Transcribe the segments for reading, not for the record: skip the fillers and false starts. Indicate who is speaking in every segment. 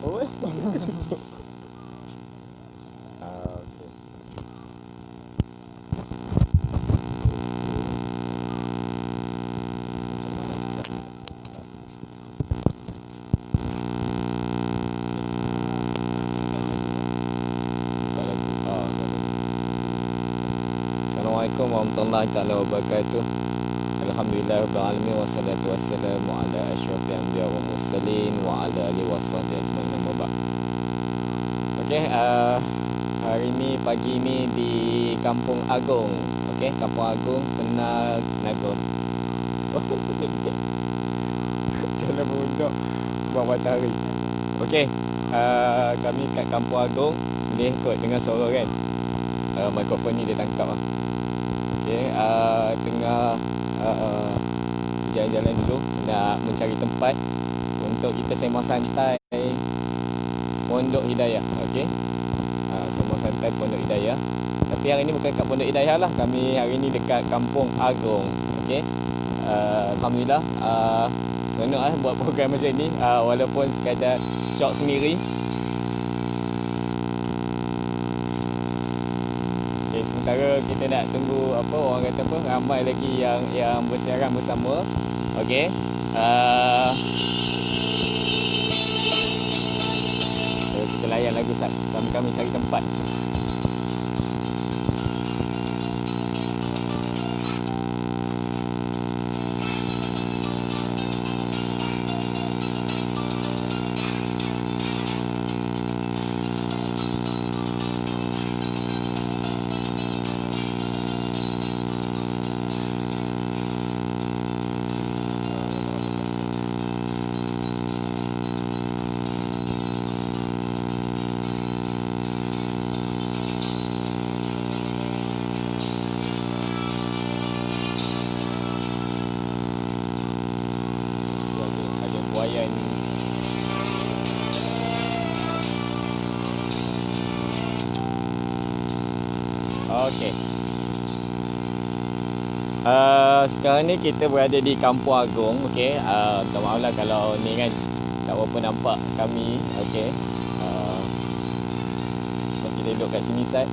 Speaker 1: Oh, kat situ. Okey. Assalamualaikum warahmatullahi taala wabarakatuh. Alhamdulillah rabbil alamin wassalatu wassalamu ala asyrafil anbiya wal mursalin wa ala alihi washabbihi ajmain amma ba'd. Okey, hari ni pagi ni di Kampung Agong. Okey, Kampung Agong Penang Nagong. Jalan mengundak sebab matahari. Okey, kami kat Kampung Agong. Boleh kot dengar suara kan? Mikrofon ni dia tangkap lah. Okey, tengah jalan-jalan dulu nak mencari tempat untuk kita sembang santai Pondok Hidayah. Okey, sembang santai Pondok Hidayah. Tapi hari ni bukan kat Pondok Hidayah lah. Kami hari ni dekat Kampung Agong. Okey, alhamdulillah seronok lah buat program macam ni, walaupun sekadar shot sendiri. Okay, sementara kita nak tunggu apa orang kata apa, ramai lagi yang bersiaran bersama. Okey. Kita layan lagi sambil kami cari tempat. Ada buayan. Okey. Sekarang ni kita berada di Kampung Agong. Okey, minta maaf lah kalau ni kan tak berapa nampak kami. Okey, kita duduk kat sini Sat.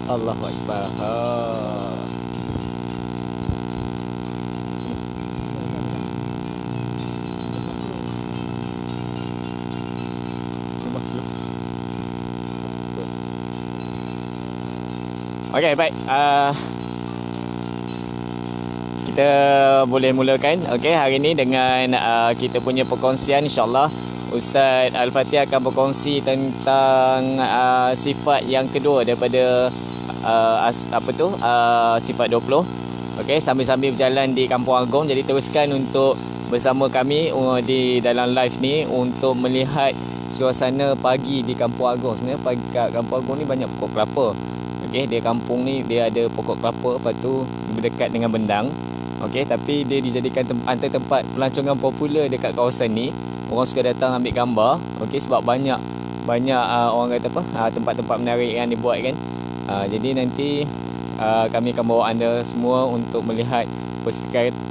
Speaker 1: Allahu Akbar. Okey, baik. Kita boleh mulakan. Okey, hari ini dengan kita punya perkongsian, insya-Allah Ustaz Al-Fatih akan berkongsi tentang sifat yang kedua daripada sifat 20. Okey, sambil-sambil berjalan di Kampung Agong, jadi teruskan untuk bersama kami di dalam live ni untuk melihat suasana pagi di Kampung Agong. Sebenarnya pagi kat Kampung Agong ni banyak pokok kelapa. Okey, dia kampung ni dia ada pokok kelapa, lepas tu berdekat dengan bendang. Okey, tapi dia dijadikan antara tempat pelancongan popular dekat kawasan ni. Orang suka datang ambil gambar. Okey, sebab banyak orang kata apa? Tempat-tempat menarik yang dibuat kan. Jadi nanti kami akan bawa anda semua untuk melihat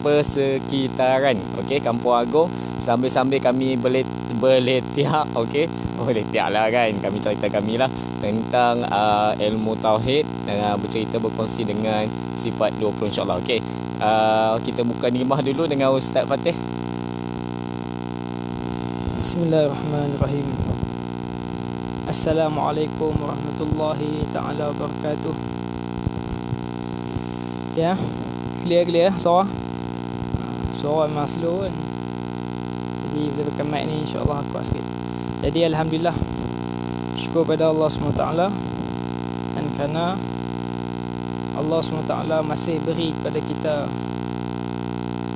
Speaker 1: persekitaran okey Kampung Agong sambil-sambil kami berletiak. Okey, letiak lah kan, kami cerita kami lah tentang ilmu tauhid dan berkongsi dengan sifat 20 insya-Allah. Okey, kita buka nimah dulu dengan Ustaz Fatih.
Speaker 2: Bismillahirrahmanirrahim. Assalamualaikum warahmatullahi taala wabarakatuh. Ya, clear suara. Suara memang slow kan. Jadi bila pakai mic ni insya-Allah kuat sikit. Jadi alhamdulillah, syukur pada Allah SWT, dan kerana Allah SWT masih beri kepada kita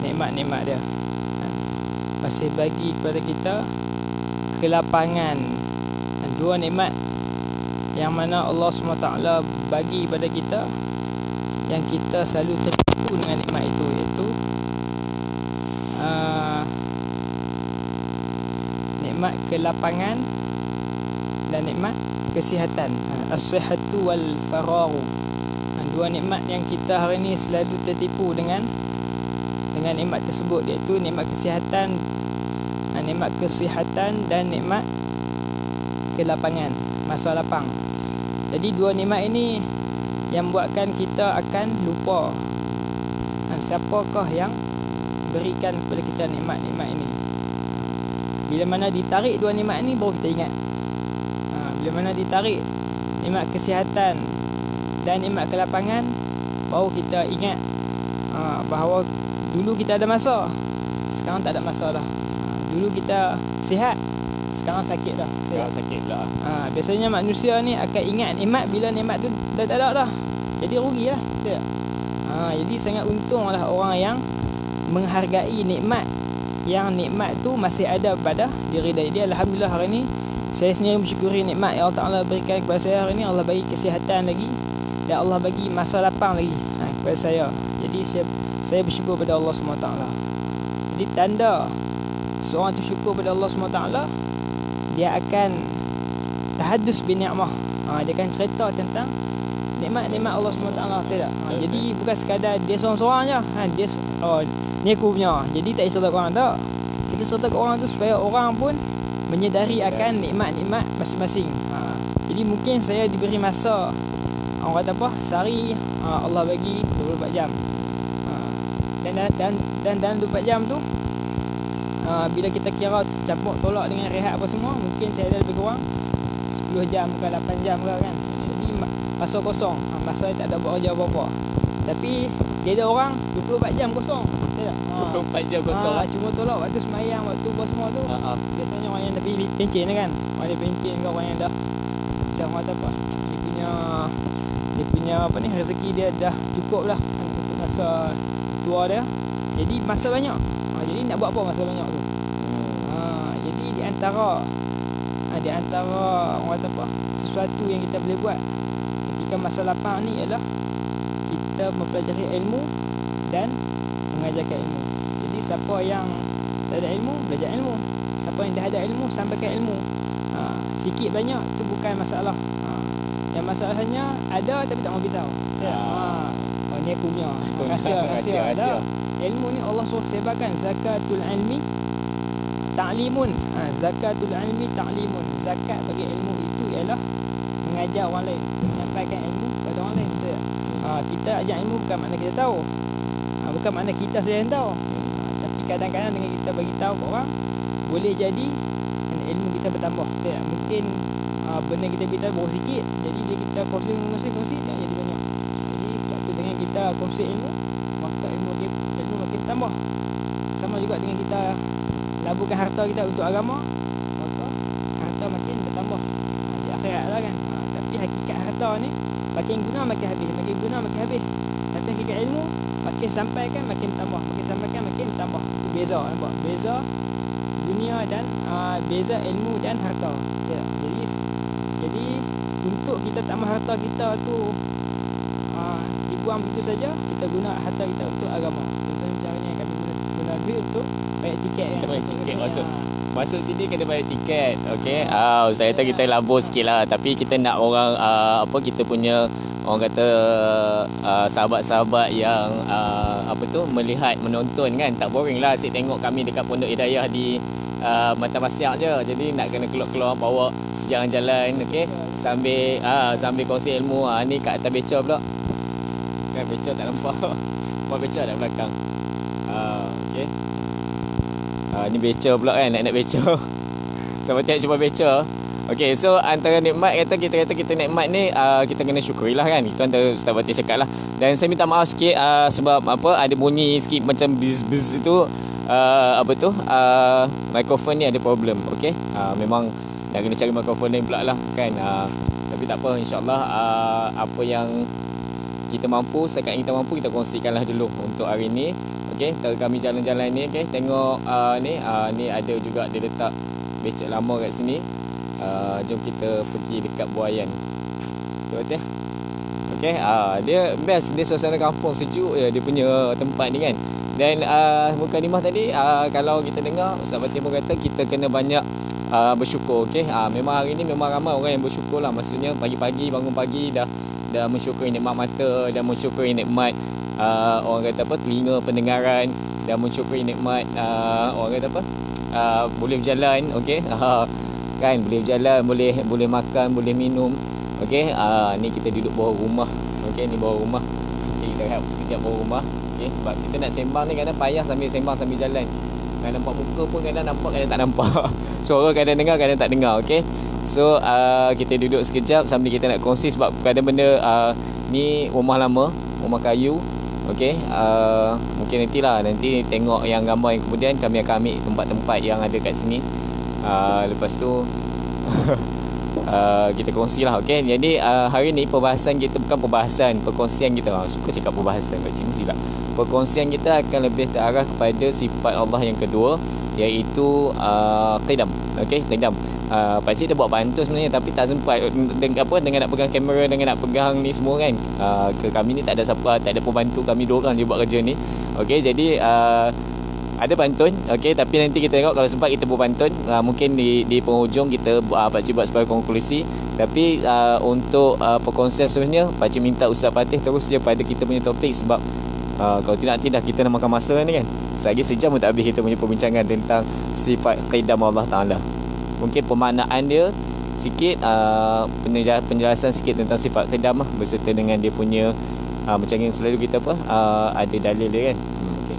Speaker 2: nikmat-nikmat dia, masih bagi kepada kita kelapangan, dan dua nikmat yang mana Allah SWT bagi pada kita yang kita selalu tertipu dengan nikmat itu, iaitu nikmat kelapangan dan nikmat kesihatan, as-sihhatu wal faragh. Dua nikmat yang kita hari ni selalu tertipu dengan dengan nikmat tersebut, iaitu nikmat kesihatan, dan nikmat kelapangan, masa lapang. Jadi dua nikmat ini yang buatkan kita akan lupa siapakah yang berikan kepada kita nikmat-nikmat ini. Bila mana ditarik dua nikmat ini, baru kita ingat. Bila mana ditarik nikmat kesihatan dan nikmat kelapangan, baru kita ingat bahawa dulu kita ada masa, sekarang tak ada masa dah. Dulu kita sihat, sekarang sakit dah.
Speaker 1: Sekarang sakit lah.
Speaker 2: Biasanya manusia ni akan ingat nikmat bila nikmat tu dah tak ada dah. Jadi rugilah. Jadi sangat untunglah orang yang menghargai nikmat, yang nikmat tu masih ada pada diri dia. Alhamdulillah hari ni saya sendiri bersyukuri nikmat yang Allah Ta'ala berikan kepada saya hari ni. Allah bagi kesihatan lagi, dan Allah bagi masa lapang lagi kepada saya. Jadi saya bersyukur pada Allah SWT. Jadi tanda seorang tu syukur pada Allah SWT, dia akan tahadus bin ni'mah. Dia akan cerita tentang nikmat-nikmat Allah SWT. Jadi bukan sekadar dia seorang-seorang je. Ni aku punya, jadi tak cerita ke orang tak. Kita cerita ke orang tu supaya orang pun menyedari akan nikmat-nikmat masing-masing. Jadi mungkin saya diberi masa, orang kata apa, sehari Allah bagi 24 jam. Dan dalam 24 jam tu, bila kita kira campur tolak dengan rehat apa semua, mungkin saya ada lebih kurang 10 jam ke 8 jam ke kan. Jadi masa kosong, masa tak ada buat kerja apa-apa. Tapi dia ada orang 24 jam kosong.
Speaker 1: 24 jam kosong.
Speaker 2: Cuma tolak waktu semayang, waktu apa semua tu. Biasanya orang yang dah pencen kan. Orang yang pencen ke orang yang dah orang kata apa, dia punya apa ni, rezeki dia dah cukup lah untuk masa tua dia. Jadi masa banyak. Jadi nak buat apa masa banyak tu? Jadi di antara orang kata apa, sesuatu yang kita boleh buat ketika masa lapang ni ialah kita mempelajari ilmu dan mengajarkan ilmu. Jadi siapa yang tak ada ilmu, belajar ilmu. Siapa yang dah ada ilmu, sampaikan ilmu. Sikit banyak tu bukan masalah. Yang masalahnya ada tapi tak mau beritahu. Ni aku punya rahsia. Ilmu ni Allah suruh sebarkan. Zakatul ilmi ta'limun. Zakatul ilmi ta'limun. Zakat bagi ilmu itu ialah mengajar orang lain, menyampaikan ilmu kepada orang lain. Kita ajar ilmu bukan makna kita tahu, bukan makna kita saja yang tahu. Tapi kadang-kadang dengan kita bagi tahu ke orang, boleh jadi ilmu kita bertambah. Mungkin benda kita beritahu baru sikit, jadi dia kita kongsi tak jadi banyak. Jadi sebab tu dengan kita kongsi ilmu, maka ilmu makin tambah. Sama juga dengan kita laburkan harta kita untuk agama, maka harta makin bertambah di akhirat lah kan. Tapi hakikat harta ni makin guna makin habis, makin guna makin habis. Tapi hakikat ilmu makin sampaikan makin tambah, makin sampaikan makin tambah. Itu beza, nampak? Beza dunia dan beza ilmu dan harta. Jadi untuk kita tambah harta kita tu dibuang begitu saja, kita guna harta kita untuk agama. Contohnya caranya kami guna duit untuk bayar tiket kan.
Speaker 1: Bayar tiket masuk sini kena bayar tiket. Okey. Ustaz kata kita labur sikit lah, tapi kita nak orang kita punya orang kata sahabat-sahabat yang melihat, menonton kan. Tak boring lah asyik tengok kami dekat Pondok Hidayah di Mata Masyar je. Jadi nak kena keluar-keluar bawa jalan-jalan, okey. Sambil kongsi ilmu. Ni kat atas beca pula. Kan beca tak nampak. Buat beca kat belakang. Okey. Ni beca pula kan, nak beca. Sama tiap cuba beca. Okey, so antara nikmat kita nikmat ni kita kena syukurilah kan. Itu antara Ustaz Fatih cakap lah. Dan saya minta maaf sikit sebab ada bunyi sikit macam biz itu mikrofon ni ada problem. Okey. Memang nak kena cari mikrofon lain pula lah kan. Tapi tak apa, insya-Allah apa yang kita mampu, setakat kita mampu kita kongsikanlah dulu untuk hari ni. Okey, kami jalan-jalan ni, okey. Tengok ni ada juga dia letak becak lama kat sini. Jom kita pergi dekat Buayan. Betul tak? Okey, dia best, dia suasana kampung sejuk je dia punya tempat ni kan. Dan mukadimah tadi kalau kita dengar Ustaz Fatih pun kata kita kena banyak bersyukur. Okey, memang hari ni memang ramai orang yang bersyukur lah. Maksudnya pagi-pagi bangun pagi dah mensyukuri nikmat mata dan mensyukuri nikmat orang kata telinga pendengaran. dan mencukuri nikmat orang kata apa, boleh berjalan, okey. Kan boleh berjalan, boleh makan, boleh minum. Okey, ni kita duduk bawah rumah. Okey, ni bawah rumah. Okey, kita rehat sekejap bawah rumah. Okey, sebab kita nak sembang ni kadang payah sambil sembang sambil jalan. Kadang nampak muka pun kadang nampak, kadang tak nampak. Suara kadang dengar, kadang tak dengar. Okey. So kita duduk sekejap sambil kita nak kongsi sebab kadang benda ni rumah lama, rumah kayu. Okey, mungkin nanti tengok yang gambar yang kemudian kami akan ambil tempat-tempat yang ada kat sini. Lepas tu kita kongsilah. Okey, jadi hari ni perkongsian kita, suka cakap perbahasan kat sini silap. Perkongsian kita akan lebih terarah kepada sifat Allah yang kedua, iaitu qidam. Okey, qidam. Pakcik dah buat pantun sebenarnya tapi tak sempat dengan nak pegang kamera, dengan nak pegang ni semua kan. Kami ni tak ada siapa, tak ada pembantu, kami dua orang je buat kerja ni. Okey, jadi ada pantun. Okey, tapi nanti kita tengok kalau sempat kita buat pantun. Mungkin di penghujung kita pakcik buat sebagai konklusi. Tapi untuk perkongsian sebenarnya pakcik minta Ustaz Fatih terus je pada kita punya topik sebab kalau tidak nanti dah kita nak makan masa ni kan. Selagi sejam pun tak habis kita punya perbincangan tentang sifat qidam Allah Ta'ala. Mungkin pemaknaan dia sikit, penjelasan sikit tentang sifat qidam berserta dengan dia punya macam yang selalu kita ada dalil dia kan. Okay.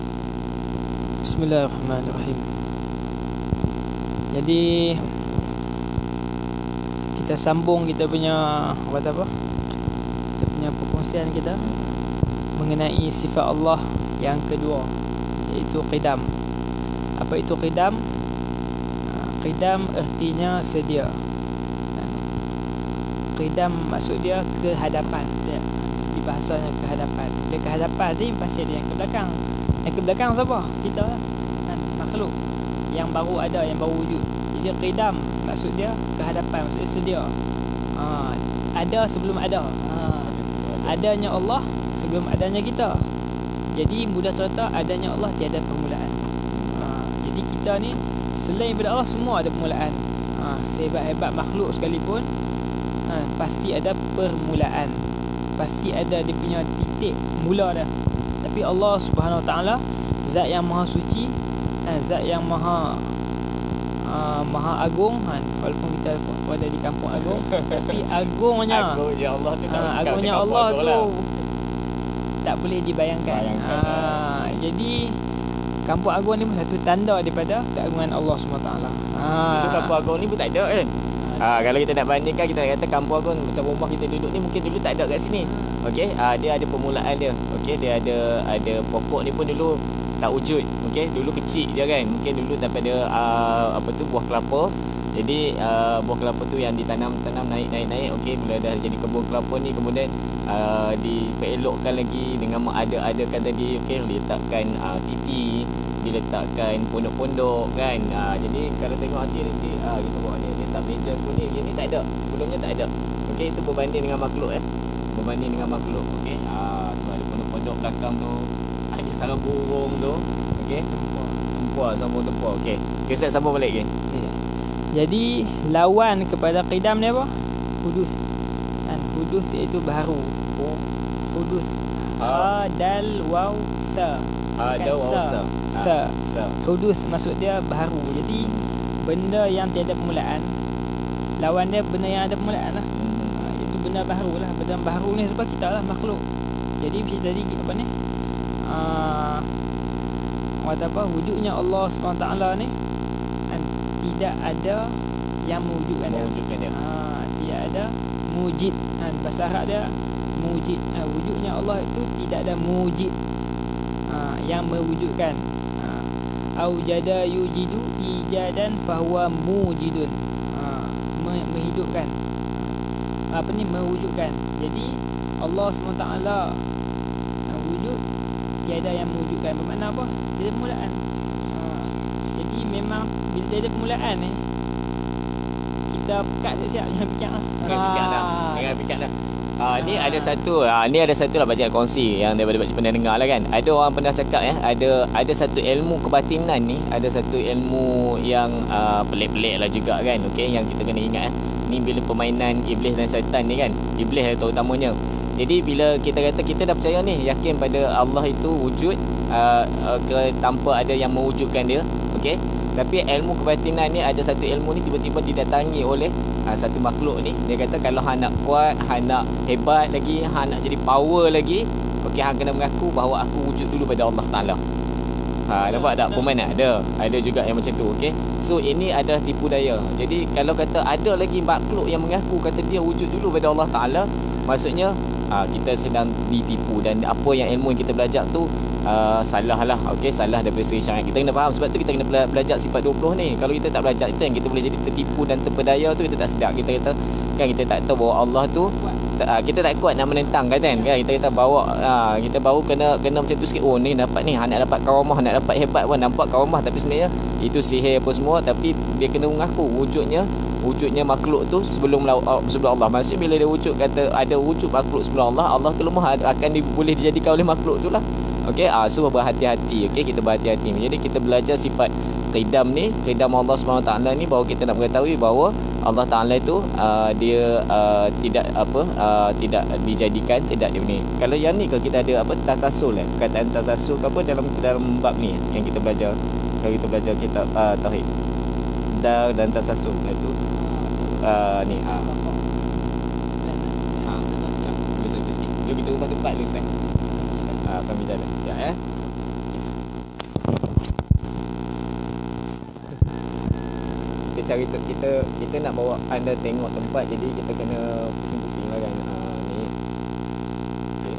Speaker 2: Bismillahirrahmanirrahim. Jadi kita sambung kita punya kita punya perkongsian kita mengenai sifat Allah yang kedua, iaitu qidam. Apa itu qidam? Qidam artinya sedia. Qidam maksud dia kehadapan. Di bahasanya kehadapan. Bila kehadapan ni pasti ada yang ke belakang. Yang ke belakang siapa? Kita lah. Makhluk yang baru ada, yang baru wujud. Jadi qidam maksud dia kehadapan, maksud dia sedia. Ada sebelum ada. Adanya Allah sebelum adanya kita. Jadi mudah terletak adanya Allah tiada permulaan. Jadi kita ni selain daripada Allah semua ada permulaan. Sehebat-hebat makhluk sekalipun pasti ada permulaan. Pasti ada dia punya titik mula dah. Tapi Allah Subhanahu Wa Taala zat yang maha suci, zat yang maha agung. Walaupun kita ada di kampung agung, tapi agungnya
Speaker 1: Allah tu
Speaker 2: agungnya Allah tu tak boleh dibayangkan. Jadi Kampung Agung ni pun satu tanda daripada keagungan Allah SWT.
Speaker 1: Itu Kampung Agung ni pun tak ada kan. Kalau kita nak bandingkan, kita nak kata Kampung Agung macam rumah kita duduk ni mungkin dulu tak ada kat sini. Okey, dia ada permulaan dia. Okey, dia ada pokok ni pun dulu tak wujud. Okey, dulu kecil je kan. Mungkin dulu daripada buah kelapa. Jadi buah kelapa tu yang ditanam naik. Okey, bila dah jadi kebun kelapa ni kemudian dielokkan lagi dengan ada-adakan tadi. Okey, diletakkan TV, diletakkan pondok-pondok kan. Jadi kalau tengok nanti kita buat ni letak meja semua ni tak ada. Sebelumnya tak ada. Okey, itu berbanding dengan makhluk berbanding dengan makhluk. Okey, tu ada pondok-pondok belakang tu, ada sarang burung tu. Okey, sambung tempur. Okey, kita sambung balik lagi.
Speaker 2: Jadi lawan kepada qidam ni apa? Hudus. Hudus iaitu baharu. Hudus. Dal waw sa.
Speaker 1: Ada waw sa.
Speaker 2: Hudus maksud dia baharu. Jadi benda yang tiada permulaan, lawan dia benda yang ada permulaan lah. Itu benda baharu lah. Benda baharu ni sebab kita lah makhluk. Jadi kita tadi wujudnya Allah SWT ni tidak ada yang mewujudkan dia. Tidak ada mujid. Bahasa Arab dia mujid. Wujudnya Allah itu tidak ada mujid yang mewujudkan. Aujada yujidu ijadan fahuwa mujidun. Menghidupkan. Mewujudkan. Jadi Allah SWT wujud, tiada yang mewujudkan. Bermakna apa? Tiada permulaan. Jadi memang bila tiada permulaan ni, kita pekat siap-siap jangan fikir lah.
Speaker 1: Jangan fikir dah. Ni ada satu lah baca kongsi yang daripada pernah dengar lah kan. Ada orang pernah cakap ada satu ilmu kebatinan ni, ada satu ilmu yang pelik-pelik lah juga kan. Okey, yang kita kena ingat ni bila permainan iblis dan syaitan ni kan. Iblis terutamanya. Jadi bila kita kata kita dah percaya ni, yakin pada Allah itu wujud, tanpa ada yang mewujudkan dia. Okey. Tapi ilmu kebatinan ni, ada satu ilmu ni tiba-tiba didatangi oleh satu makhluk ni. Dia kata kalau hang nak kuat, hang nak hebat lagi, hang nak jadi power lagi, okey, hang kena mengaku bahawa aku wujud dulu pada Allah Taala. Nampak tak permainan? Ada juga yang macam tu. Okey. So ini adalah tipu daya. Jadi kalau kata ada lagi makhluk yang mengaku kata dia wujud dulu pada Allah Taala, maksudnya kita sedang ditipu, dan apa yang ilmu yang kita belajar tu salah lah. Okey, salah daripada segi syariat. Kita kena faham, sebab tu kita kena belajar sifat 20 ni. Kalau kita tak belajar, itu yang kita boleh jadi tertipu dan terpedaya tu. Kita tak sedar, kita kata kan, kita tak tahu bahawa Allah tu kita tak kuat nak menentang kan. Kita kata bawa kita baru kena macam tu sikit. Oh ni dapat ni, nak dapat karamah, nak dapat hebat pun, nampak karamah, tapi sebenarnya itu sihir apa semua. Tapi dia kena mengaku wujudnya makhluk tu sebelum Allah. Maksudnya bila dia wujud, kata ada wujud makhluk sebelum Allah, Allah tu lemah akan boleh dijadikan oleh makhluk tu lah. Okey, so berhati-hati. Okey, kita berhati-hati. Jadi kita belajar sifat qidam ni, qidam Allah SWT ni, bahawa kita nak mengetahui bahawa Allah Taala itu dia tidak dijadikan, tidak dia ni. Kalau yang ni, kalau kita ada tasasul, perkataan tasasul ke apa dalam bab ni yang kita belajar, kalau kita belajar kitab tauhid, dan tasasul itu ni kita ubah tempat dulu Ustaz. Kami jalan sekejap Kita cari kita nak bawa anda tengok tempat, jadi kita kena pusing-pusing lah kan. Ni okey.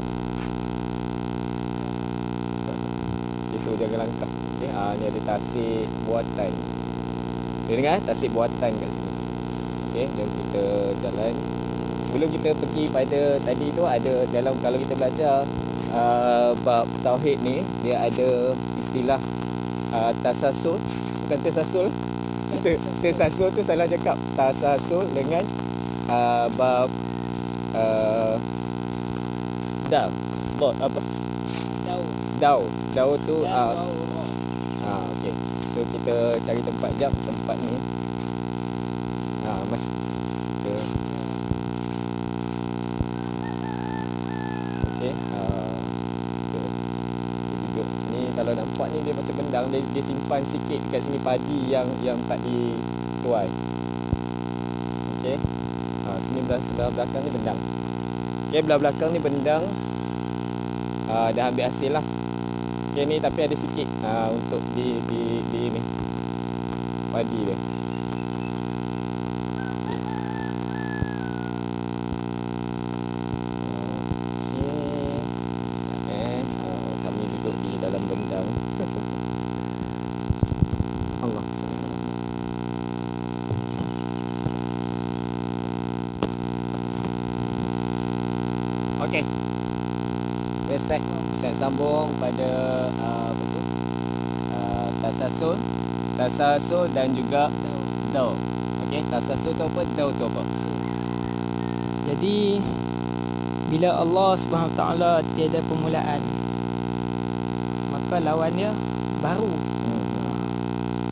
Speaker 1: Okay, so jaga langkah. Okey, ni ada tasik buatan. Dia dengar tasik buatan kat sini. Okey, dan kita jalan. Sebelum kita pergi pada tadi tu, ada dalam, kalau kita belajar bab tauhid ni, dia ada istilah tasasul, bukan tasasul. Tasasul tu salah cakap. Tasasul dengan bab Dau tu okey. So kita cari tempat jap, tempat ni kita okey, kita duduk ni. Kalau nampak ni dia macam bendang, dia simpan sikit dekat sini padi yang tak dituai. Okey, sini sebelah belakang ni bendang. Okey, belah belakang ni bendang, dah ambil hasil lah. Okey, ni tapi ada sikit untuk di ni padi dia. Kami duduk di dalam bendang. Allah. Okey. Saya sambung pada tasasul dan juga dau. Okey, tasasul tu apa, dau tu apa?
Speaker 2: Jadi bila Allah Subhanahu Wa Taala tiada permulaan, maka lawan dia baru.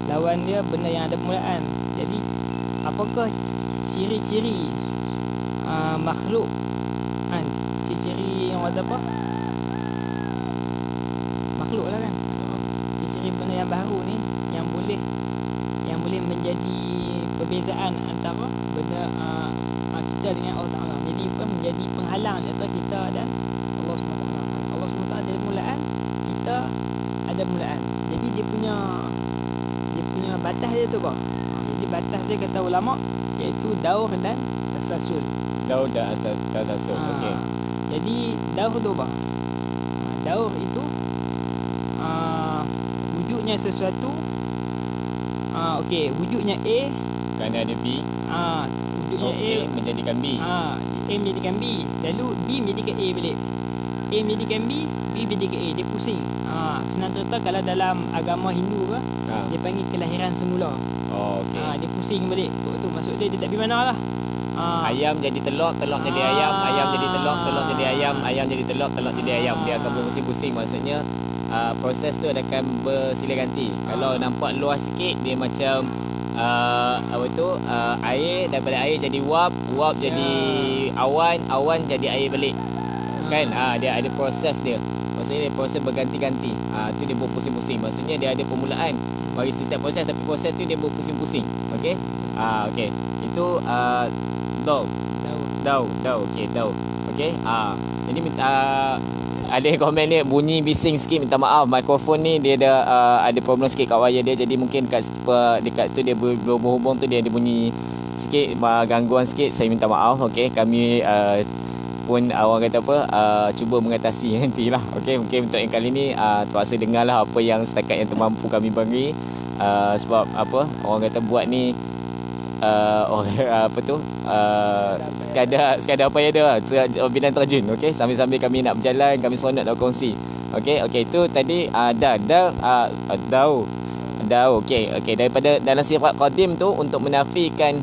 Speaker 2: Lawan dia benda yang ada permulaan. Jadi apakah ciri-ciri makhluk, ciri-ciri yang ada apa, makhluk lah kan, ciri-ciri benda yang baru ni yang boleh menjadi perbezaan antara benda kita dengan Allah Ta'ala. Jadi menjadi penghalang antara kita dan Allah SWT. Allah SWT ada permulaan, kita ada permulaan. Jadi dia punya batas dia tu apa? Jadi batas dia kata ulama iaitu daur dan tasasul.
Speaker 1: Daur dan tasasul. Okey.
Speaker 2: Jadi daur tu apa? Daur itu wujudnya sesuatu. Okey, wujudnya A
Speaker 1: kerana ada B.
Speaker 2: Wujudnya A
Speaker 1: menjadikan B.
Speaker 2: A menjadikan B, lalu B menjadikan A balik. A menjadikan B, B menjadikan A. Dia pusing. Senang cerita, kalau dalam agama Hindu ke, dia panggil kelahiran semula.
Speaker 1: Okey.
Speaker 2: Dia pusing balik. Tu maksud dia tak pergi mana lah.
Speaker 1: Ayam jadi telur, telur jadi ayam, ayam jadi telur, telur jadi ayam, ayam jadi telur, telur jadi ayam. Dia akan berpusing-pusing. Maksudnya proses tu akan bersilih ganti. Kalau nampak luas sikit, dia macam air, daripada air jadi wap, wap jadi awan, awan jadi air balik. Kan? Dia ada proses dia. Maksudnya dia proses berganti-ganti. Tu dia berpusing-pusing. Maksudnya dia ada permulaan bagi setiap proses, tapi proses tu dia berpusing-pusing. Okey. Okey. Itu daw. Okey, daw. Okey. Jadi minta ada komen ni bunyi bising sikit, minta maaf. Mikrofon ni dia ada problem sikit kat wire dia. Jadi mungkin dekat tu dia berhubung tu dia ada bunyi sikit, gangguan sikit. Saya minta maaf. Okey, kami pun orang kata apa, cuba mengatasi nantilah. Okey, mungkin untuk yang kali ni terpaksa dengarlah apa yang setakat yang termampu kami bagi. Sebab apa, orang kata buat ni orang apa tu, sekadar apa ya dia bidang terjun. Okey, sambil-sambil kami nak berjalan, kami seronok nak kongsi. Okey, itu tadi daw. Okey, daripada dalam sifat qadim tu untuk menafikan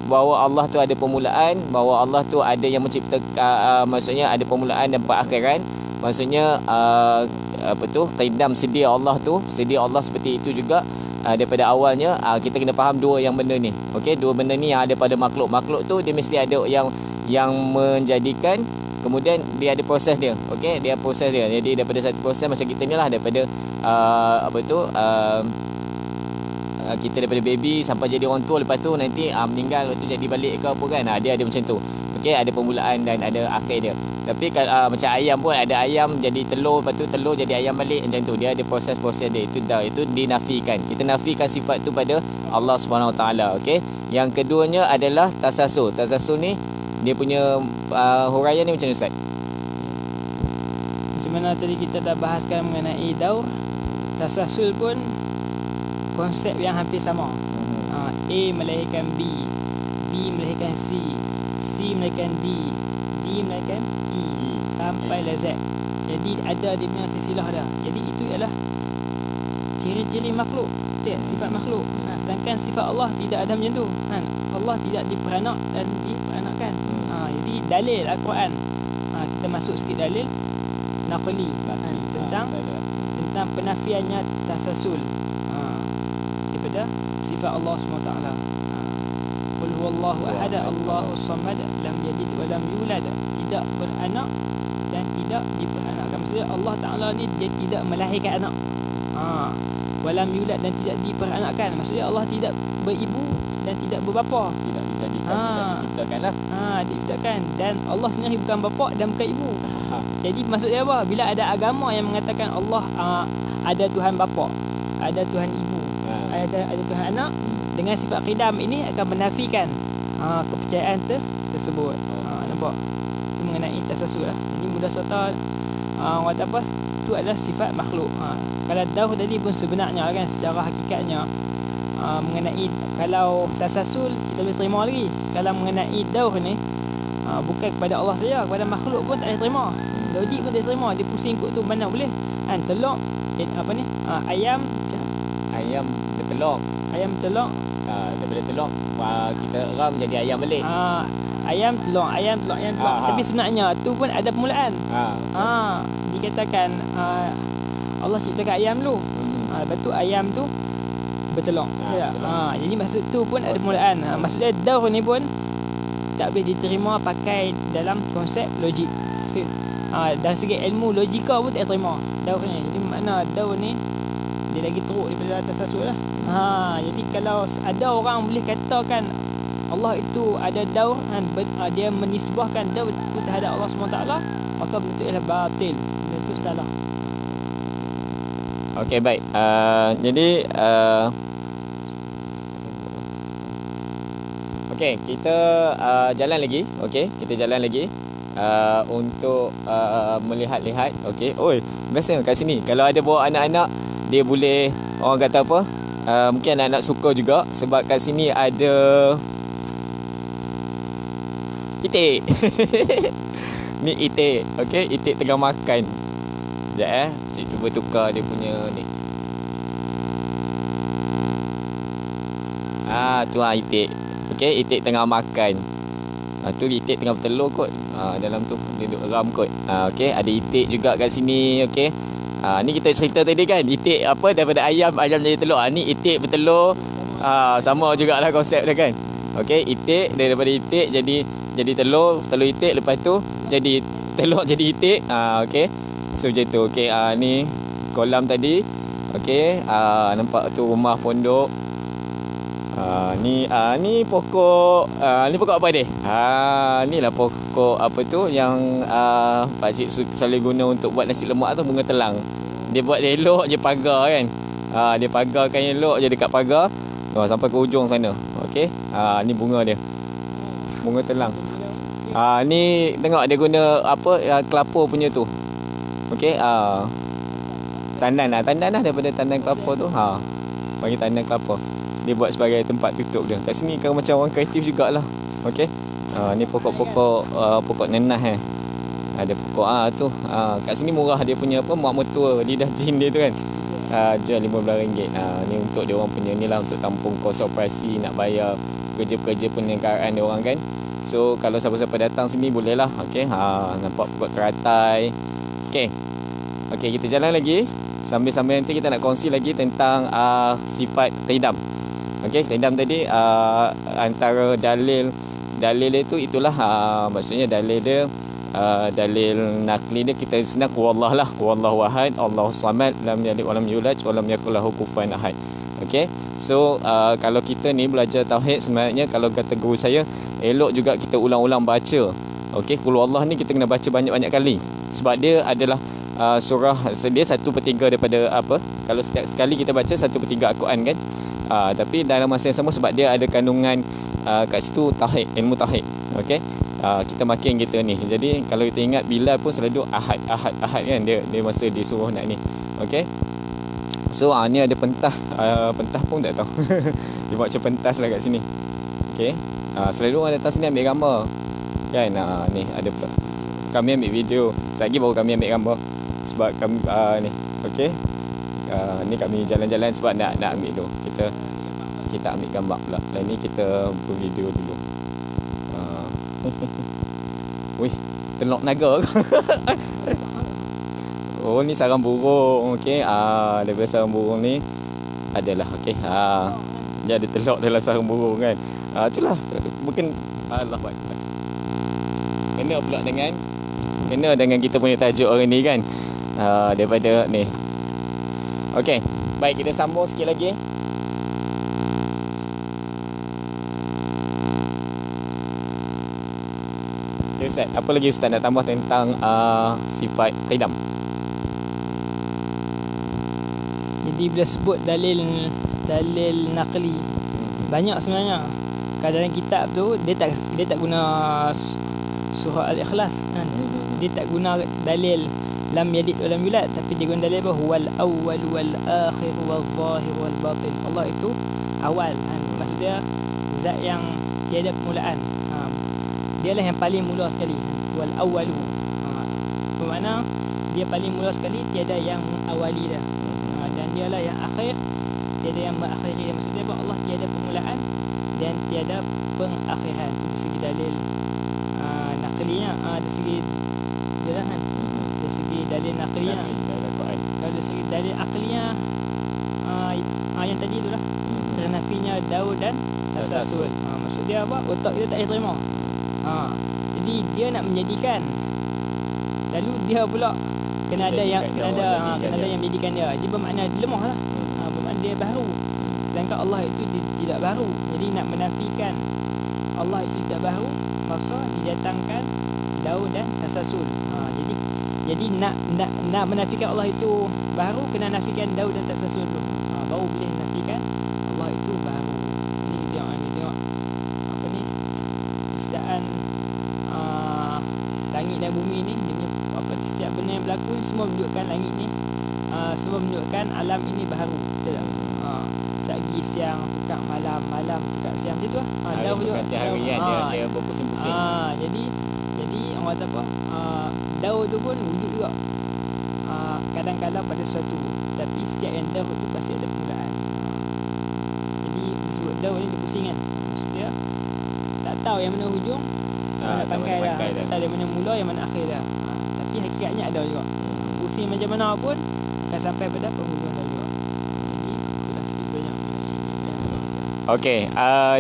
Speaker 1: bahawa Allah tu ada permulaan, bahawa Allah tu ada yang menciptakan, maksudnya ada permulaan dan perakhiran. Maksudnya apa tu, qidam, sedia Allah tu, sedia Allah seperti itu juga. Daripada awalnya kita kena faham dua yang benda ni. Okey, dua benda ni yang ada pada makhluk. Makhluk tu dia mesti ada yang menjadikan, kemudian dia ada proses dia. Okey, dia proses dia. Jadi daripada satu proses macam kita ni lah, daripada apa tu, kita daripada baby sampai jadi orang tua, lepas tu nanti meninggal, lepas tu jadi balik ke apa kan. Dia ada macam tu. Okey, ada permulaan dan ada akhir dia. Tapi kalau macam ayam pun ada ayam jadi telur, lepas tu telur jadi ayam balik, macam tu. Dia ada proses-proses dia. Itu dinafikan. Kita nafikan sifat tu pada Allah Subhanahu Wa Taala. Okey. Yang keduanya adalah tasasul. Tasasul ni dia punya huraian ni macam mana Ustaz?
Speaker 2: Macam mana tadi kita dah bahaskan mengenai daur, tasasul pun konsep yang hampir sama. A melahirkan B, B melahirkan C, C melahirkan D, D melahirkan E, sampai Z. Jadi ada dia punya silsilah dah. Jadi itu ialah ciri-ciri makhluk, sifat makhluk. Sedangkan sifat Allah tidak ada macam tu. Allah tidak diperanak dan diperanakkan. Jadi dalil Al-Quran, kita masuk sikit dalil naqli tentang penafiannya tasasul daripada sifat Allah SWT. Qul huwallahu ahad, Allahus samad, lam yalid wa lam yulad, tidak beranak dan tidak diperanakkan. Maksudnya Allah Taala ni dia tidak melahirkan anak. Walam yulad, dan tidak diperanakkan. Maksudnya Allah tidak beribu dan tidak berbapa.
Speaker 1: Tidak diciptakanlah.
Speaker 2: Diciptakan, dan Allah sendiri bukan bapa dan bukan ibu. Jadi maksudnya apa? Bila ada agama yang mengatakan Allah ada Tuhan bapa, ada Tuhan ibu, ada Tuhan anak, dengan sifat qidam ini akan menafikan kepercayaan tersebut. Nampak? Itu mengenai tasasul lah. Jadi mudah serta orang kata apa, itu adalah sifat makhluk. Kalau daur tadi pun sebenarnya kan, secara hakikatnya mengenai, kalau tasasul kita boleh terima lagi. Kalau mengenai daur ni bukan kepada Allah saja, kepada makhluk pun tak boleh terima. Logik pun tak boleh terima. Dia pusing kot tu, mana boleh telur apa ni, ayam bertelur. Ayam bertelur,
Speaker 1: daripada telur kita ram jadi ayam balik.
Speaker 2: Ayam telur. Tapi sebenarnya tu pun ada permulaan. Dikatakan Allah ciptakan ayam dulu. Lepas tu ayam tu bertelur. Jadi maksud tu pun ada permulaan. Maksudnya daur ni pun tak boleh diterima pakai dalam konsep logik. Dari segi ilmu logika pun tak terima daur ni. Jadi makna daur ni dia lagi teruk daripada tasasul lah. Jadi kalau ada orang boleh katakan Allah itu ada daur, dia menisbahkan daur itu terhadap Allah SWT, maka benda itu ialah batil. Benda itu salah.
Speaker 1: Okey, baik. Jadi okey, kita jalan lagi. Okey, kita jalan lagi untuk melihat-lihat. Okey. Oi, biasa kat sini kalau ada bawa anak-anak, dia boleh, orang kata apa, mungkin anak-anak suka juga, sebab kat sini ada itik. Ni itik. Okey, itik tengah makan. Sekejap Cik cuba tukar dia punya ni. Tu itik. Okey, itik tengah makan. Tu itik tengah bertelur kot. Dalam tu dia duduk ram kot. Okey, ada itik juga kat sini. Okey. Ni kita cerita tadi kan, itik apa daripada ayam jadi telur. Ni itik bertelur. Sama jugalah konsep dia kan. Okey, itik daripada itik jadi telur itik, lepas tu jadi telur jadi itik. Okey. So macam tu. Okey, ni kolam tadi. Okey, nampak tu rumah pondok. Ni pokok ni pokok apa dia? Ni lah pokok apa tu yang pak cik selalu guna untuk buat nasi lemak tu, bunga telang. Dia buat dia elok je pagar kan. Dia pagarkan elok je dekat pagar. Sampai ke ujung sana. Okey. Ni bunga dia. Bunga telang. Ni tengok dia guna apa kelapa punya tu. Okey. Tandan lah daripada tandan kelapa tu. Bagi tandan kelapa. Dia buat sebagai tempat tutup dia. Kat sini kan macam orang kreatif jugalah. Okey. Ni pokok-pokok pokok nenas ada pokok tu. Kat sini murah dia punya apa muat mertua lidah jin dia tu kan. Jual RM15. Ni untuk dia orang punya ni lah, untuk tampung kos operasi, nak bayar kerja-kerja perniagaan dia orang kan. So kalau siapa-siapa datang sini boleh lah. Okey. Nampak pokok teratai. Okey. Okey, kita jalan lagi. Sambil-sambil nanti kita nak kongsi lagi tentang sifat qidam. Okey, qidam tadi antara dalil itu itulah maksudnya dalil dia dalil nakli dia kita senang wallah lah, wallahu ahad, Allahus samad, lam yalid wa lam yulad wa lam yakul lahu kufuwan ahad. Okey. So kalau kita ni belajar tauhid, sebenarnya kalau kata guru saya, elok juga kita ulang-ulang baca. Okey, qul wallah ni kita kena baca banyak-banyak kali. Sebab dia adalah surah, dia 1/3 daripada apa? Kalau setiap sekali kita baca 1/3 Al-Quran kan. Tapi dalam masa yang sama, sebab dia ada kandungan kat situ tauhid, ilmu tauhid. Okey. Kita makin kita ni. Jadi kalau kita ingat Bilal pun selalu ahad kan, dia masa disuruh nak ni. Okey. So ni ada pentah pun tak tahu. Dia buat macam pentas lah kat sini. Okey. Selalu orang datang sini ambil gambar. Kan ni ada pula. Kami ambil video. Sekejap baru kami ambil gambar. Sebab kami ni. Okey. Ni kami jalan-jalan sebab nak ambil dulu. Kita ambil gambar pula. Dan ni kita bervideo dulu. Wih, telok naga. Oh, ni sarang burung. Okey. Daripada sarang burung ni adalah okey. Dia ada telok dalam sarang burung kan. Itulah mungkin Allah buat. Kena pula dengan kita punya tajuk hari ni kan. Daripada ni. Okey. Baik, kita sambung sikit lagi. Ustaz, apa lagi Ustaz nak tambah tentang sifat qidam?
Speaker 2: Jadi bila sebut dalil naqli, banyak sebenarnya. Kadang kitab tu dia tak guna surah Al-Ikhlas kan. Dia tak guna dalil lam yalid wa lam yulad, tapi dia guna dalil apa? Huwal awwal wal akhir wal zahir wal batin. Allah itu awal kan. Maksud dia zat yang tiada permulaan. Dialah yang paling mula sekali. Wal awwalu. Bermakna dia paling mula sekali, tiada yang mengawali dah. Dan dialah yang akhir, tiada yang mengakhiri. Maksudnya apa? Allah tiada permulaan dan tiada pengakhiran. Dari segi dalil naqlinya, dari segi jelasan. Dari segi dalil naqlinya. Kalau dari segi dalil aklinya, yang tadi itulah. Ternafinya daur dan tasasul. Maksud dia apa? Otak kita tak boleh terima. Jadi dia nak menjadikan, lalu dia pula kena ada yang menjadikan dia. Dia bermakna lemah lah. Bermakna dia baru. Sedangkan Allah itu tidak baru. Jadi nak menafikan Allah itu tidak baru, maka didatangkan daur dan tasasul. Jadi nak menafikan Allah itu baru, kena nafikan daur dan tasasul dulu. Baru boleh nafikan Allah itu baru. Ini tengok apa ni? Kesedaran langit dan bumi ni, dia punya apa, setiap benda yang berlaku semua menunjukkan langit ni, semua menunjukkan alam ini baru. Betul tak? Sagi siang tukar malam tukar siang, macam tu lah. Daur juga
Speaker 1: hari kan dia berpusing-pusing.
Speaker 2: Jadi orang kata apa? Daur tu pun wujud juga. Kadang-kadang pada suatu, tapi setiap yang daur tu pasti ada permulaan. Jadi disebut daur ni berpusing kan. Maksudnya tak tahu yang mana hujung, mana pangkai dah. Tak tahu yang mana mula, yang mana akhir dah. Tapi hakikatnya ada juga. Pusing macam mana pun akan sampai pada penghujung dah juga. Jadi itulah sikit banyak.
Speaker 1: Okey,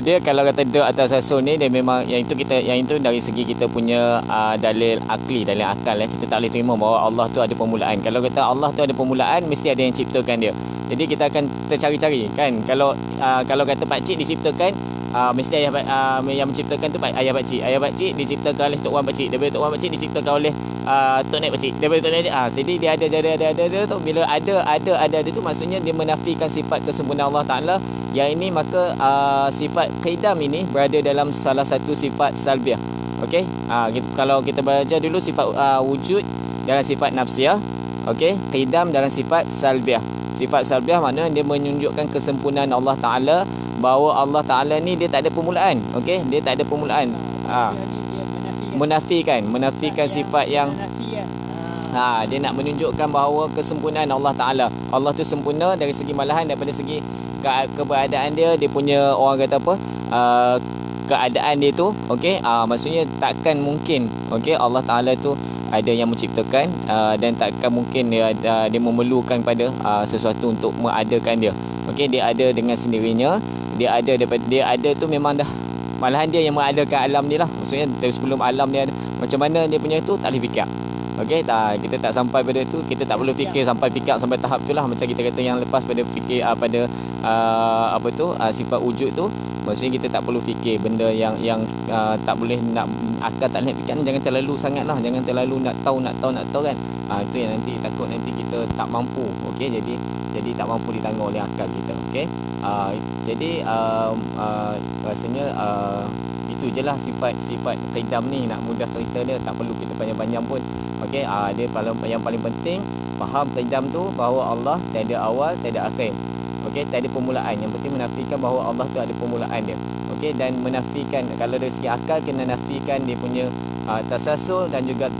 Speaker 1: dia kalau kata duduk atas asul ni, dia memang yang itu dari segi kita punya dalil akli, dalil akal kita tak boleh terima bahawa Allah tu ada permulaan. Kalau kata Allah tu ada permulaan, mesti ada yang ciptakan dia. Jadi kita akan tercari-cari kan. Kalau kata pak cik diciptakan, mesti yang menciptakan tu ayah pak cik. Ayah pak cik diciptakan oleh tok wan pak cik. Daripada tok wan pak cik diciptakan oleh tok nek pak cik. Daripada tok nek jadi dia ada tu, bila ada tu maksudnya dia menafikan sifat kesempurnaan Allah Taala. Yang ini maka sifat qidam ini berada dalam salah satu sifat salbiah. Okey, kalau kita baca dulu sifat wujud dalam sifat nafsiyah. Okey, qidam dalam sifat salbiah. Sifat salbiah maknanya dia menunjukkan kesempurnaan Allah Taala, bahawa Allah Taala ni dia tak ada permulaan. Okey, dia tak ada permulaan. Menafikan sifat yang dia nak menunjukkan bahawa kesempurnaan Allah Taala. Allah tu sempurna dari segi malahan, daripada segi keberadaan dia punya orang kata apa? Keadaan dia tu, okey, maksudnya takkan mungkin, okey, Allah Taala tu ada yang menciptakan dan takkan mungkin dia memerlukan pada sesuatu untuk mengadakan dia. Okey, dia ada dengan sendirinya. Dia ada tu memang dah, malahan dia yang mengadakan alam ni lah. Maksudnya sebelum alam dia ada, macam mana dia punya tu tak boleh fikir. Okey, kita tak sampai pada tu, kita tak perlu fikir sampai tahap tu lah. Macam kita kata yang lepas pada fikir pada sifat wujud tu, maksudnya kita tak perlu fikir benda yang tak boleh nak akal tak boleh fikir. Jangan terlalu sangat lah, jangan terlalu nak tahu kan. Itu yang nanti takut nanti kita tak mampu. Okey, jadi tak mampu ditanggung oleh akal kita. Okey, jadi rasanya itu je lah sifat qidam ni. Nak mudah cerita dia, tak perlu kita panjang-panjang pun. Okey, dia yang paling penting faham qidam tu, bahawa Allah tiada awal, tiada akhir. Okey, tiada permulaan. Yang penting menafikan bahawa Allah tu ada permulaan dia. Okey, dan menafikan, kalau dari segi akal kena nafikan dia punya tasasul dan juga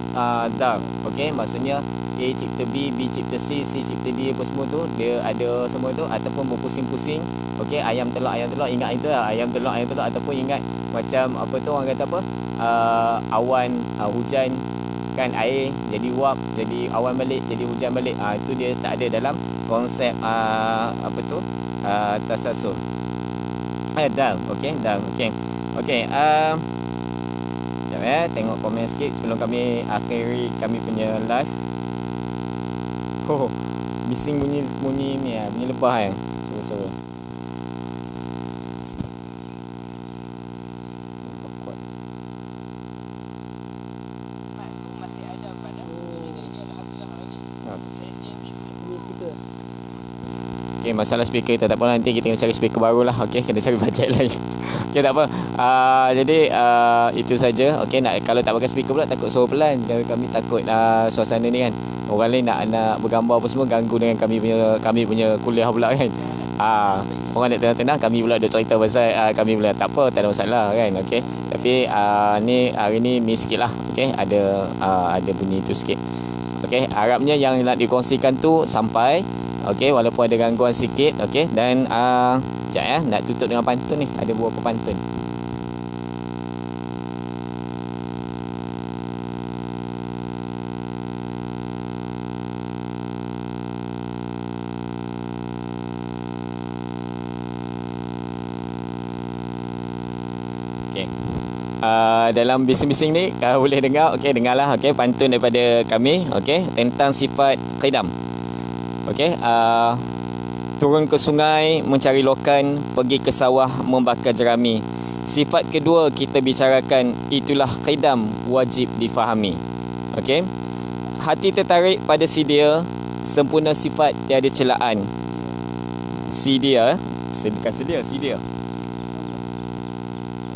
Speaker 1: dar. Okey, maksudnya A cipta B, B cipta C, C cipta D, apa semua tu dia ada semua tu, ataupun berpusing-pusing. Okey, ayam telur, ingat itu lah, ayam telur, ataupun ingat macam apa tu orang kata apa, awan, hujan kan, air jadi uap, jadi awan balik, jadi hujan balik. Itu dia tak ada dalam konsep tasasul. Dal. Okey, dal. Okey, sekejap tengok komen sikit sebelum kami akhiri kami punya live. Bising bunyi ni bunyi lebah suara.
Speaker 2: Masih ada pada. Jadi alhamdulillah hari ni. Saya punya speaker.
Speaker 1: Okey, masalah speaker tak apa, nanti kita kena cari speaker baru lah. Okey, kena cari bajet lain. Okey, tak apa. Jadi itu saja. Okey, kalau tak pakai speaker pula takut suara pelan. Kami takut suasana ni kan, orang lain nak bergambar apa semua ganggu dengan kami punya kuliah pula kan. Orang nak tenang-tenang, kami pula ada cerita pasal kami pula. Tak apa, tak ada masalah kan. Okey, tapi ni hari ni miss sikit lah. Okey, ada bunyi tu sikit. Okey, harapnya yang nak dikongsikan tu sampai. Okey, walaupun ada gangguan sikit. Okey, dan sekejap nak tutup dengan pantun ni. Ada beberapa pantun. Okey. Dalam bising-bising ni boleh dengar. Okey, dengarlah. Okey, pantun daripada kami. Okey, tentang sifat qidam. Okey, turun ke sungai mencari lokan, pergi ke sawah membakar jerami. Sifat kedua kita bicarakan, itulah qidam wajib difahami. Okey, hati tertarik pada si dia, sempurna sifat tiada celaan. Si dia, bukan si dia.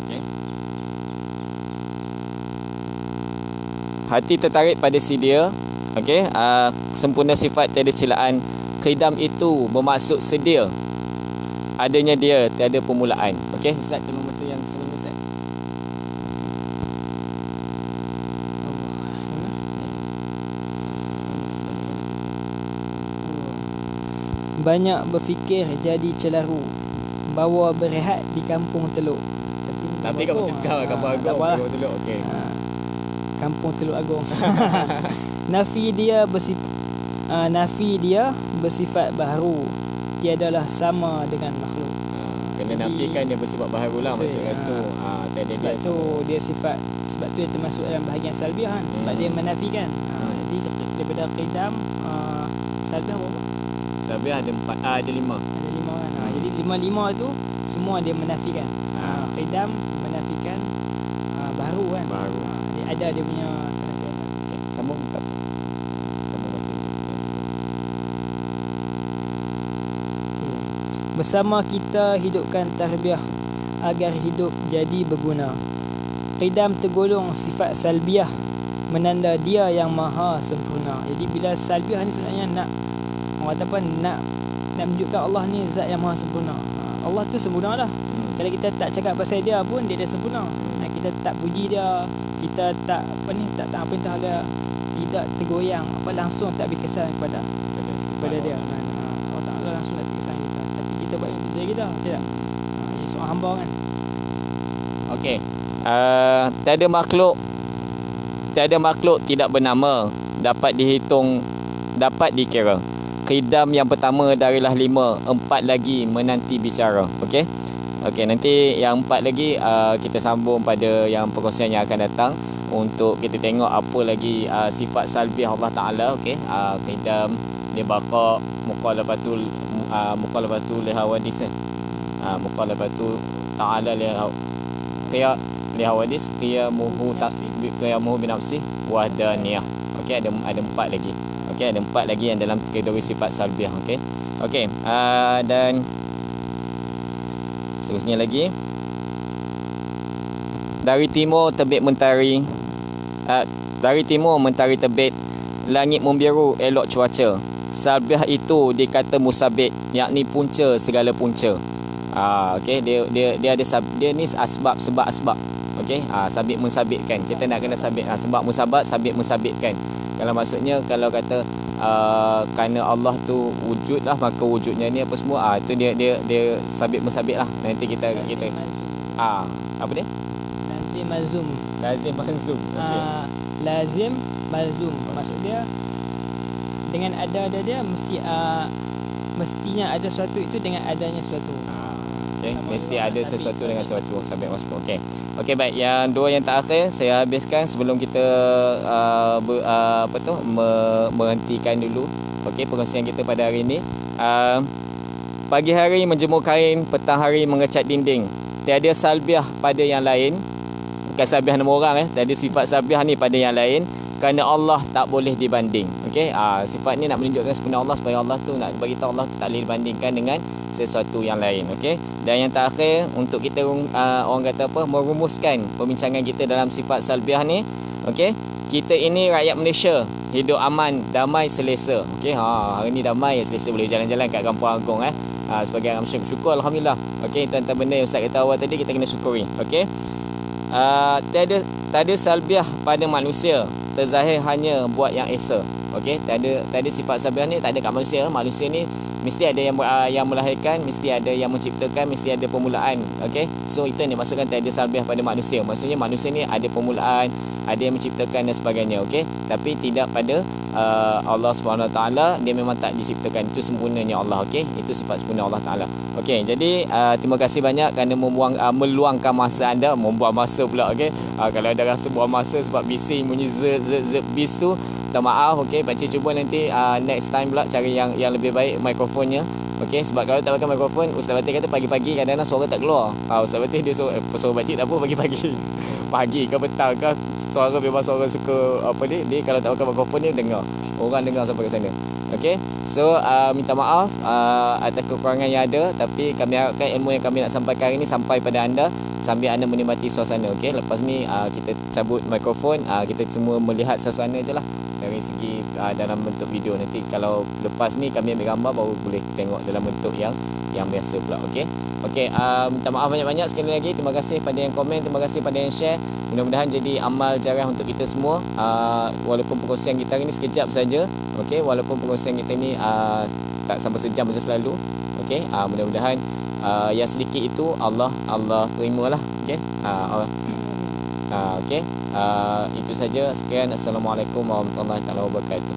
Speaker 1: Okey, hati tertarik pada si dia. Okey, sempurna sifat tiada celaan. Qidam itu bermaksud sedia. Adanya dia tiada permulaan. Okey, Ustaz tolong baca yang sebelum Ustaz.
Speaker 2: Banyak berfikir jadi celaru, bawa berehat di kampung Teluk.
Speaker 1: Tapi kamu cakap Kampung Agong. Kampung Teluk. Okey.
Speaker 2: Kampung Teluk Agong. Nafi dia bersifat baharu, tiadalah sama dengan makhluk.
Speaker 1: Kena
Speaker 2: Jadi,
Speaker 1: nafikan dia bersifat baharu lah
Speaker 2: betul,
Speaker 1: maksudnya tu. Tadi
Speaker 2: sebab
Speaker 1: dia
Speaker 2: tu dia sifat, sebab tu dia termasuk dalam bahagian salbiah kan, sebab dia menafikan. Jadi daripada qidam, salbiah berapa?
Speaker 1: Salbiah ada 4, ada 5.
Speaker 2: Ada 5 kan. Jadi 5 tu semua dia menafikan. Qidam menafikan baru kan.
Speaker 1: Baru.
Speaker 2: Dia ada dia punya penafikan.
Speaker 1: Sambung tak? Sambung balik.
Speaker 2: Bersama kita hidupkan tarbiyah agar hidup jadi berguna. Qidam tergolong sifat salbiah, menanda dia yang maha sempurna. Jadi bila salbiah ni sebenarnya nak, orang kata apa, nak menunjukkan Allah ni zat yang maha sempurna. Allah tu sempurna dah. Kalau kita tak cakap pasal dia pun dia dah sempurna. Kita tak puji dia, kita tak tak apa entah dia, tidak tergoyang apa, langsung tak ambil kesan kepada dia. Allah Ta'ala langsung tak kesan kita. Tapi kita buat yang diri kita, tidak. Jadi seorang hamba kan.
Speaker 1: Okey. Tiada makhluk tidak bernama dapat dihitung, dapat dikira. Qidam yang pertama darilah 5, 4 lagi menanti bicara. Okey. Okey, nanti yang 4 lagi kita sambung pada yang perkongsian yang akan datang untuk kita tengok apa lagi sifat salbiah Allah Taala. Okey. Qidam, dia baqa, muqalabatul lihawadis. Muqalabatul Taala lihawadis, qiyamuhu binafsih wahdaniyah. Okey, ada 4 lagi. Okey, ada 4 lagi yang dalam kategori sifat salbiah. Okey. Okey, dan seterusnya lagi, dari timur mentari terbit, langit membiru elok cuaca. Salbiah itu dikata musabit, yakni punca segala punca. Okey, dia ada dia ni sebab asbab. Okey, sabit mensabitkan. Kita nak kena sabit sebab musabat, sabit mensabitkan. Kalau maksudnya kalau kata kerana Allah tu wujud lah, maka wujudnya ni apa semua, itu dia sabit mensabit lah. Nanti kita apa dia?
Speaker 2: Lazim malzum.
Speaker 1: Okay.
Speaker 2: Lazim malzum. Maksud dia dengan ada dia mestinya ada sesuatu itu dengan adanya sesuatu.
Speaker 1: Okay. Mesti ada sesuatu dengan sesuatu. Sabit waspo. Okey. Okey, baik. Yang 2 yang terakhir saya habiskan sebelum kita menghentikan dulu. Okey, perkongsian kita pada hari ini. Pagi hari menjemur kain, petang hari mengecat dinding. Tiada salbiah pada yang lain. Bukan salbiah nama orang Tiada sifat salbiah ni pada yang lain, kerana Allah tak boleh dibanding. Okey, sifat ni nak menunjukkan sebenarnya Allah, supaya Allah tu nak bagi tahu Allah tu tak boleh dibandingkan dengan sesuatu yang lain. Okey, dan yang terakhir untuk kita orang kata apa, merumuskan perbincangan kita dalam sifat salbiah ni. Okey, kita ini rakyat Malaysia, hidup aman, damai, selesa. Okey, hari ni damai, selesa, boleh jalan-jalan kat Kampung Agong sebagai orang Malaysia, bersyukur alhamdulillah. Okey, itu antara benda yang Ustaz kata awal tadi, kita kena syukuri. Okey, tiada salbiah pada manusia, terzahir hanya buat yang esa. Okey, tiada sifat salbiah ni tak ada kat manusia. Manusia ni mesti ada yang melahirkan, mesti ada yang menciptakan, mesti ada permulaan. Okey, so itu yang dimaksudkan tiada salbiah pada manusia. Maksudnya manusia ni ada permulaan, ada yang menciptakan dan sebagainya. Okey, tapi tidak pada Allah Subhanahu Taala, dia memang tak diciptakan. Itu sempurnanya Allah. Okey, itu sifat sempurna Allah Taala. Okey, jadi terima kasih banyak kerana meluangkan masa anda, membuang masa pula. Okey, kalau ada rasa buang masa sebab bising bunyi bis tu, minta maaf. Okey, pakcik cuba nanti next time pula cari yang lebih baik mikrofonnya. Okey, sebab kalau tak pakai mikrofon, Ustaz Fatih kata pagi-pagi kadang-kadang suara tak keluar. Ustaz Fatih dia suruh pakcik tak apa, pagi-pagi pagi ke petang ke, suara memang suara suka apa dia kalau tak pakai mikrofon dia dengar, orang dengar sampai ke sana. Okey, so minta maaf atas kekurangan yang ada, tapi kami harapkan ilmu yang kami nak sampaikan hari ini sampai pada anda sambil anda menikmati suasana. Okey, lepas ni kita cabut mikrofon, kita semua melihat suasana je lah dari segi dalam bentuk video. Nanti kalau lepas ni kami ambil gambar, baru boleh tengok dalam bentuk yang biasa pula. Okey. Okey, minta maaf banyak-banyak sekali lagi. Terima kasih pada yang komen, terima kasih pada yang share. Mudah-mudahan jadi amal jariah untuk kita semua. Walaupun perkongsian kita hari ni sekejap saja. Okey, walaupun perkongsian kita ni tak sampai sejam macam selalu. Okey, mudah-mudahan yang sedikit itu Allah terimalah. Okey. Okey. Itu saja. Sekian. Assalamualaikum warahmatullahi wabarakatuh.